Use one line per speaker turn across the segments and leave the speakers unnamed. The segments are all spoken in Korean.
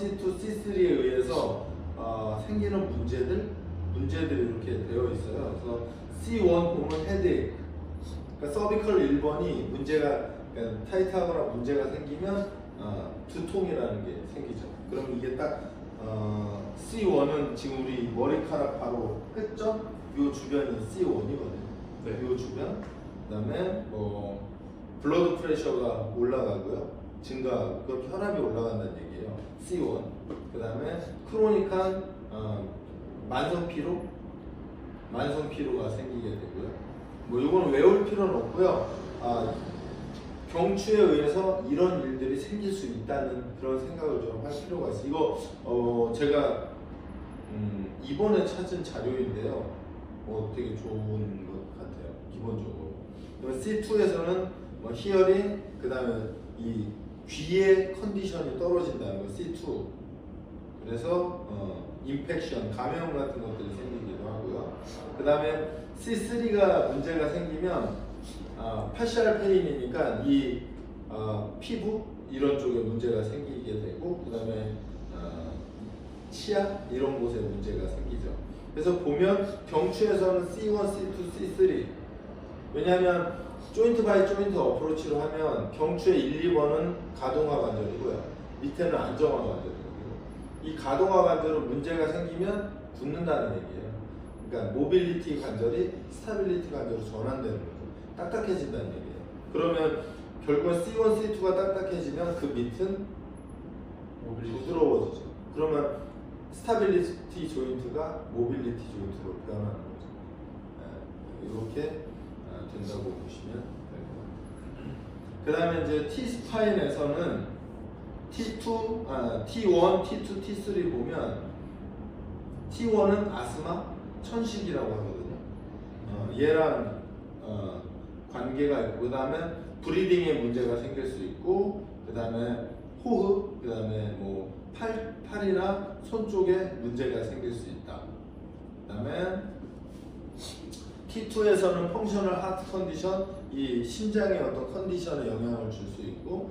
C2, C3에 의해서 생기는 문제들이 이렇게 되어 있어요. 그래서 C1 보면 헤드에이크, 그러니까 서비컬 1번이 문제가 그러니까 타이트하거나 문제가 생기면 두통이라는 게 생기죠. 그럼 이게 딱 C1은 지금 우리 머리카락 바로 끝점 요 주변이 C1이거든요.
네.
요 주변. 그다음에 블러드 프레셔가 올라가고요. 그럼 혈압이 올라간다는 얘기예요. C1. 그다음에 크로닉한 만성 피로가 생기게 되고요. 뭐 이거는 외울 필요는 없고요. 경추에 의해서 이런 일들이 생길 수 있다는 그런 생각을 좀 할 필요가 있어요. 이거 제가 이번에 찾은 자료인데요. 되게 좋은 것 같아요. 기본적으로. C2에서는 히어링, 그 다음에 이 귀의 컨디션이 떨어진다는 거 C2. 그래서 인펙션, 감염 같은 것들이 생기기도 하고요. 그 다음에 C3가 문제가 생기면 파시알 페인이니까 이 피부 이런 쪽에 문제가 생기게 되고, 그 다음에 치아 이런 곳에 문제가 생기죠. 그래서 보면 경추에서는 C1, C2, C3. 왜냐하면 조인트 바이 조인트 어프로치로 하면 경추의 1, 2번은 가동화 관절이고요. 밑에는 안정화 관절이고요. 이 가동화 관절은 문제가 생기면 굳는다는 얘기예요. 그러니까 모빌리티 관절이 스타빌리티 관절로 전환되는 거죠. 딱딱해진다는 얘기예요. 그러면 결국은 C1, C2가 딱딱해지면 그 밑은 부드러워지죠. 그러면 스타빌리티 조인트가 모빌리티 조인트로 변하는 거죠. 이렇게 된다고 보시면 될 것 같아요. 그 다음에 이제 T-스파인에서는 T1, T2, T3 보면 T1은 아스마, 천식이라고 하거든요. 얘랑 관계가 있고, 그 다음에 브리딩에 문제가 생길 수 있고, 그 다음에 호흡, 그 다음에 뭐 팔이나 손 쪽에 문제가 생길 수 있다. 그 다음에 T2에서는 펑셔널 하트 컨디션, 이 심장의 어떤 컨디션에 영향을 줄 수 있고,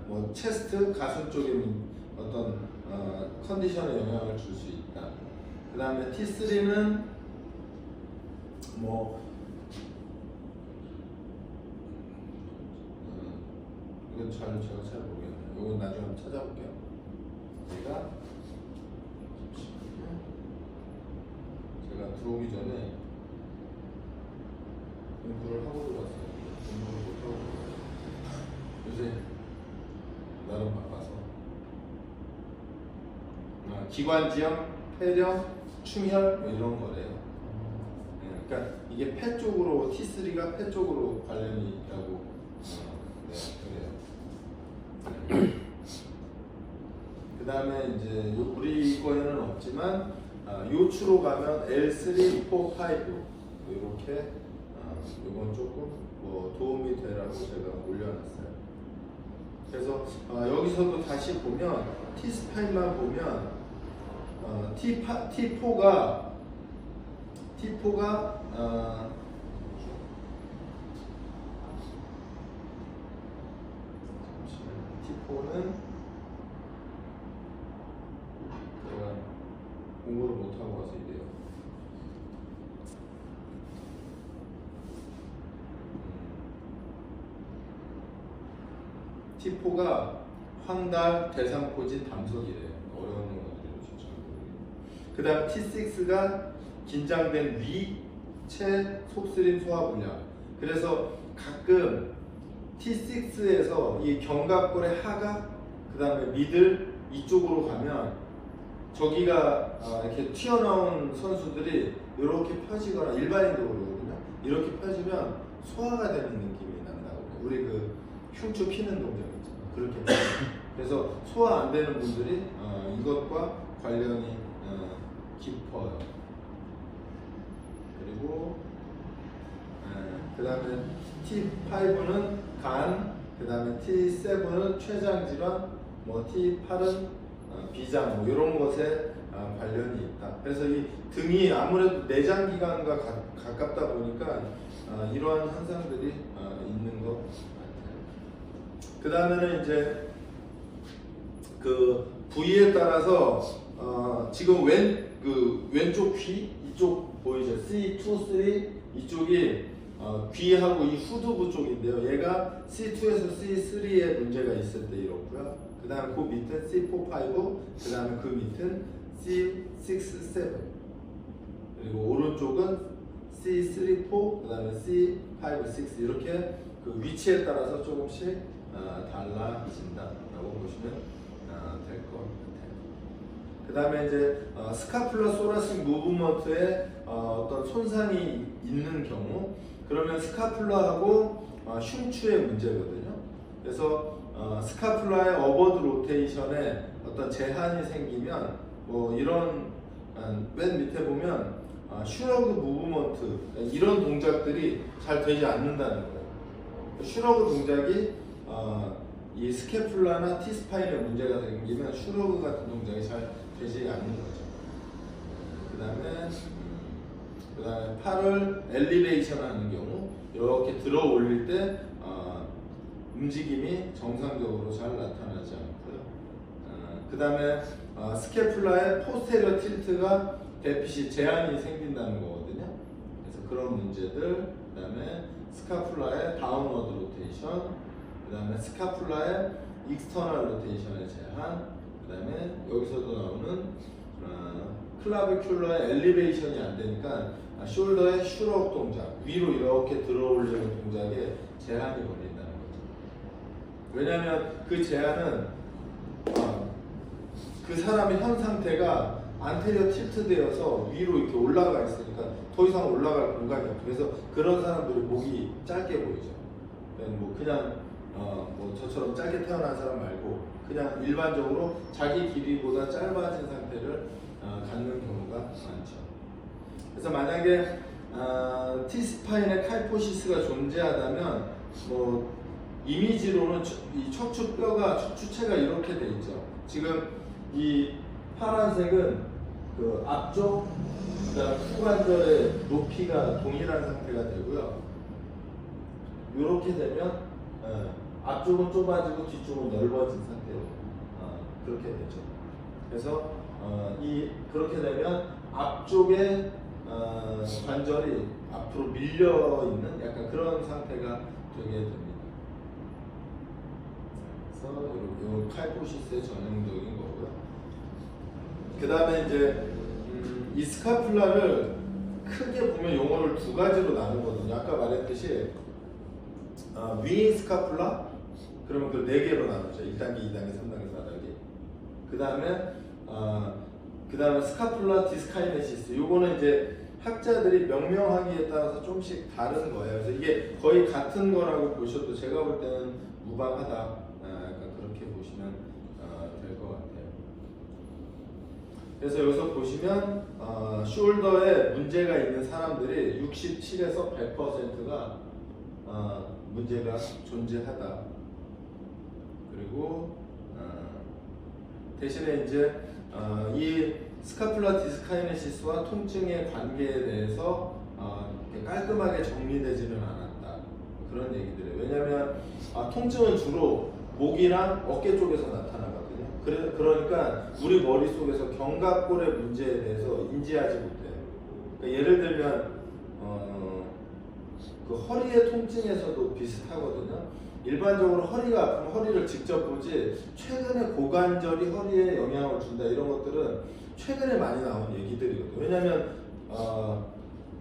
뭐 체스트, 가슴 쪽에 어떤 컨디션에 영향을 줄 수 있다. 그 다음에 T3는 뭐 이건 제가 잘 모르겠네요. 이건 나중에 한번 찾아볼게요. 제가 들어오기 전에 공부를 하고 들어왔어요. 공부를 못하고 요새 나름 바빠서 기관지염, 폐렴, 충혈 뭐 이런 거래요. 그러니까 이게 폐 쪽으로 T3가 폐 쪽으로 관련이 있다고 그래요. 그 다음에 이제 우리 거에는 없지만 요추로 가면 L3, 4, 5 이렇게 이건 조금 도움이 되라고 제가 올려놨어요. 그래서 여기서도 다시 보면 T-스파인만 보면 T4가 T4는 제가 공부를 못하고 와서 이래요. T4가 황달, 대상포진, 담석이래요. 어려운 용어들이 진짜. 그 다음 T6가 긴장된 위, 체, 속쓰림, 소화불량. 그래서 가끔 T6에서 이 견갑골의 하각, 그 다음에 미들 이쪽으로 가면 저기가 이렇게 튀어나온 선수들이 이렇게 펴지거나 일반인적으로 그러거든요. 이렇게 펴지면 소화가 되는 느낌이 난다고. 우리 그 흉추 피는 동작 있잖아요. 그렇게. 그래서 소화 안 되는 분들이 이것과 관련이 깊어요. 그리고 그 다음에 T5는 간, 그 다음에 T7은 췌장 질환, 뭐 T8은 비장, 뭐 이런 것에 관련이 있다. 그래서 이 등이 아무래도 내장 기관과 가깝다 보니까 이러한 현상들이 있는 것 같아요. 그 다음에는 이제 그 부위에 따라서 지금 왼쪽 귀 이쪽 보이죠? C2, 3 이쪽이 귀하고 이 후두부 쪽인데요. 얘가 C2에서 C3에 문제가 있을 때 이렇고요. 그 다음에 그 밑은 C4, 5, 그 다음에 그 밑은 C6, 7 그리고 오른쪽은 C3, 4, 그 다음에 C5, 6 이렇게 그 위치에 따라서 조금씩 달라진다라고 보시면 될 것 같아요. 그 다음에 이제 스카플라 소라식 무브먼트에 어떤 손상이 있는 경우 그러면 스카플라하고 흉추의 문제거든요. 그래서 스카플라의 어버드 로테이션에 어떤 제한이 생기면 뭐 이런 맨 밑에 보면 슈러그 무브먼트 이런 동작들이 잘 되지 않는다는 거예요. 슈러그 동작이 이 스캐플라나 T스파인에 문제가 생기면 슈러그 같은 동작이 잘 되지 않는 거죠. 그 다음에 팔을 엘리베이션 하는 경우 이렇게 들어 올릴 때 움직임이 정상적으로 잘 나타나지 않고요. 그 다음에 스캐플라의 포스테리어 틸트가 데핏이 제한이 생긴다는 거거든요. 그래서 그런 문제들, 그 다음에 스카플라의 다운워드 로테이션, 그 다음에 스카플라의 익스터널 로테이션의 제한, 그 다음에 여기서도 나오는 클라비큘러의 엘리베이션이 안 되니까 숄더의 슈럭 동작, 위로 이렇게 들어 올리는 동작에 제한이 걸린다는 거죠. 왜냐하면 그 제한은 그 사람의 현 상태가 안테리어 틸트되어서 위로 이렇게 올라가 있으니까 더 이상 올라갈 공간이 없죠. 그래서 그런 사람들이 목이 짧게 보이죠. 뭐 그냥 뭐 저처럼 짧게 태어난 사람 말고 그냥 일반적으로 자기 길이보다 짧아진 상태를 갖는 경우가 많죠. 그래서 만약에 T스파인의 칼포시스가 존재하다면 뭐 이미지로는 이 척추뼈가 척추체가 이렇게 돼 있죠. 지금 이 파란색은 그 앞쪽 그다음 후관절의 높이가 동일한 상태가 되고요. 이렇게 되면 앞쪽은 좁아지고 뒤쪽은 넓어진 상태로 그렇게 되죠. 그래서 그렇게 되면 앞쪽의 관절이 앞으로 밀려 있는 약간 그런 상태가 되게 됩니다. 그래서 이 칼포시스의 전형적인 거고요. 그 다음에 이제 이 스카플라를 크게 보면 용어를 두 가지로 나누거든요. 아까 말했듯이 윙 스카플라 그러면 그 네 개로 나누죠. 1단계, 2단계, 3단계, 4단계. 그 다음에 스카플라 디스카이네시스. 요거는 이제 학자들이 명명하기에 따라서 조금씩 다른 거예요. 그래서 이게 거의 같은 거라고 보셔도 제가 볼 때는 무방하다. 약간 그렇게 보시면 될 것 같아요. 그래서 여기서 보시면 숄더에 문제가 있는 사람들이 67에서 100%가 문제가 존재하다. 그리고 대신에 이제 이 스카플라 디스카이네시스와 통증의 관계에 대해서 깔끔하게 정리되지는 않았다. 그런 얘기들이에요. 왜냐하면 통증은 주로 목이랑 어깨 쪽에서 나타나거든요. 그러니까 우리 머릿속에서 견갑골의 문제에 대해서 인지하지 못해요. 그러니까 예를 들면 그 허리의 통증에서도 비슷하거든요. 일반적으로 허리가 아프면 허리를 직접 보지 최근에 고관절이 허리에 영향을 준다 이런 것들은 최근에 많이 나온 얘기들이거든요. 왜냐하면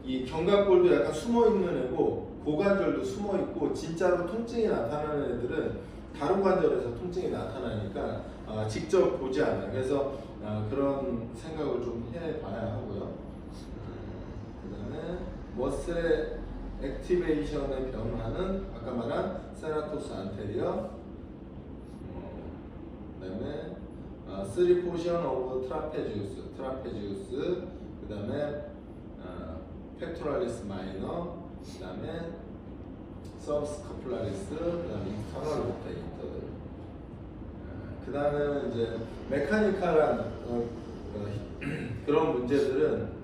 이 견갑골도 약간 숨어있는 애고 고관절도 숨어있고 진짜로 통증이 나타나는 애들은 다른 관절에서 통증이 나타나니까 직접 보지 않아요. 그래서 그런 생각을 좀 해봐야 하고요. 그 다음에 머슬의 액티베이션의 변화는 아까 말한 세라토스 안테리어, 그 다음에 3 포션 오브 트라페지우스, 그 다음에 펙토랄리스 마이너, 그 다음에 서브스카플라리스, 그 다음에 익스터널 로테이터. 그 다음에는 이제 메카니컬한 그런 문제들은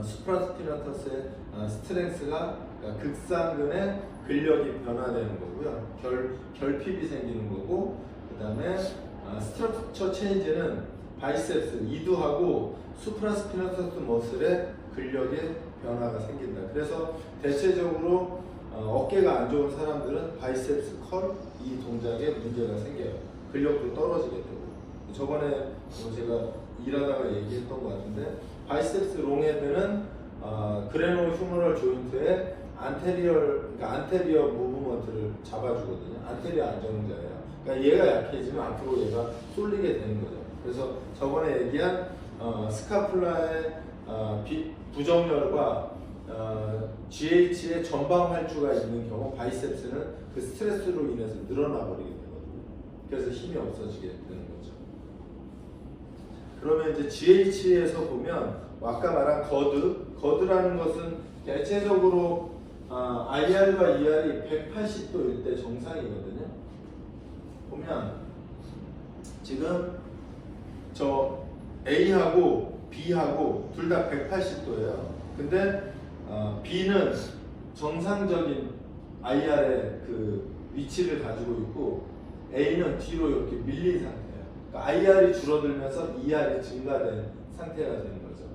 수프라스피너터스의 스트렝스가 극상근의 근력이 변화되는 거고요. 결핍이 생기는 거고, 그 다음에 스트럭처 체인지는 바이셉스, 이두하고 수프라스피너터스 머슬의 근력의 변화가 생긴다. 그래서 대체적으로 어깨가 안 좋은 사람들은 바이셉스 컬 이 동작에 문제가 생겨요. 근력도 떨어지게 되고. 저번에 제가 일하다가 얘기했던 것 같은데 바이셉스 롱헤드는 그레노 휴머럴 조인트의 안테리어 무브먼트를 잡아주거든요. 안테리어 안정자예요. 그러니까 얘가 약해지면 앞으로 얘가 쏠리게 되는 거죠. 그래서 저번에 얘기한 스카플라의 부정렬과 GH의 전방 활주가 있는 경우 바이셉스는 그 스트레스로 인해서 늘어나 버리게 되거든요. 그래서 힘이 없어지게 되는 거죠. 그러면 이제 GH에서 보면 아까 말한 거드라는 것은 대체적으로 IR과 ER이 180도일 때 정상이거든요. 보면 지금 저 A하고 B하고 둘 다 180도예요. 근데 B는 정상적인 IR의 그 위치를 가지고 있고 A는 뒤로 이렇게 밀린 상태예요. 그러니까 IR이 줄어들면서 ER이 증가된 상태가 되는 거죠.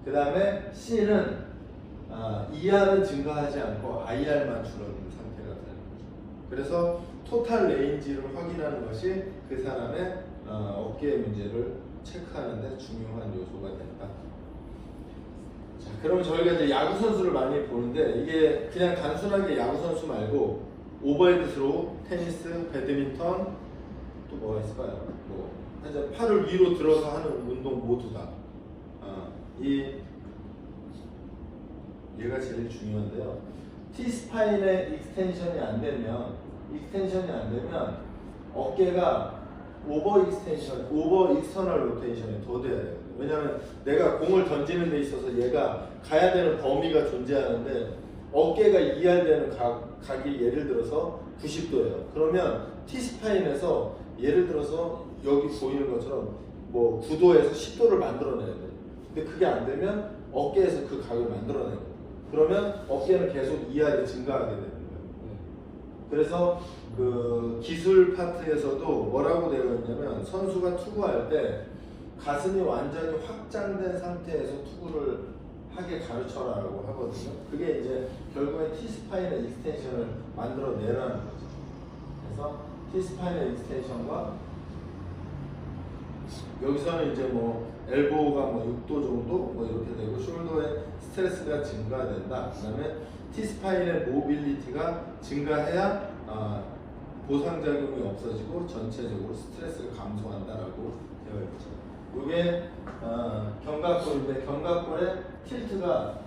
그 다음에 C는 ER은 증가하지 않고 IR만 줄어든 상태가 되는 거죠. 그래서 토탈 레인지를 확인하는 것이 그 사람의 어깨의 문제를 체크하는 데 중요한 요소가 된다. 자, 그럼 저희가 이제 야구 선수를 많이 보는데 이게 그냥 단순하게 야구 선수 말고 오버헤드 스로우, 테니스, 배드민턴 또 뭐가 있을까요? 뭐 이제 팔을 위로 들어서 하는 운동 모두 다 얘가 제일 중요한데요. T-스파인의 익스텐션이 안 되면 어깨가 오버 익스터널 로테이션이 더 돼야 돼요. 왜냐하면 내가 공을 던지는 데 있어서 얘가 가야 되는 범위가 존재하는데 어깨가 ER 되는 각이 예를 들어서 90도예요. 그러면 T-스파인에서 예를 들어서 여기 보이는 것처럼 뭐 9도에서 10도를 만들어내야 돼요. 근데 그게 안 되면 어깨에서 그 각을 만들어내는 거예요. 그러면 어깨는 계속 ER이 증가하게 되는 거예요. 그래서 그 기술 파트에서도 뭐라고 되어 있냐면 선수가 투구할 때 가슴이 완전히 확장된 상태에서 투구를 하게 가르쳐라라고 하거든요. 그게 이제 결국에 T-스파인의 익스텐션을 만들어내라는 거죠. 그래서 T-스파인의 익스텐션과 여기서는 이제 뭐 엘보가 뭐 6도 정도 뭐 이렇게 되고 숄더의 스트레스가 증가된다. 그다음에 T-스파인의 모빌리티가 증가해야 보상작용이 없어지고 전체적으로 스트레스가 감소한다라고 되어 있죠. 이게 견갑골인데 견갑골의 틸트가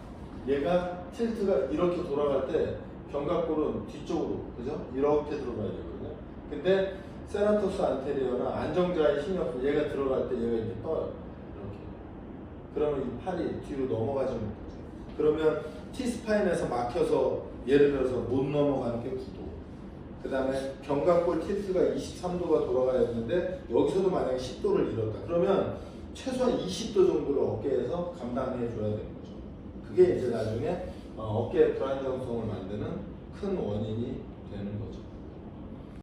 이렇게 돌아갈 때 견갑골은 뒤쪽으로 그죠? 이렇게 들어가야 되거든요. 근데 세라토스 안테리어나 안정자의 힘이 없으면 얘가 들어갈 때 얘가 이렇게 떠요. 이렇게. 그러면 이 팔이 뒤로 넘어가지 못하죠. 그러면 T-스파인에서 막혀서 예를 들어서 못 넘어가는 게 9도. 그 다음에 견갑골 틸트가 23도가 돌아가야 되는데 여기서도 만약에 10도를 잃었다. 그러면 최소한 20도 정도를 어깨에서 감당해 줘야 되는 거죠. 그게 이제 나중에 어깨 불안정성을 만드는 큰 원인이 되는 거죠.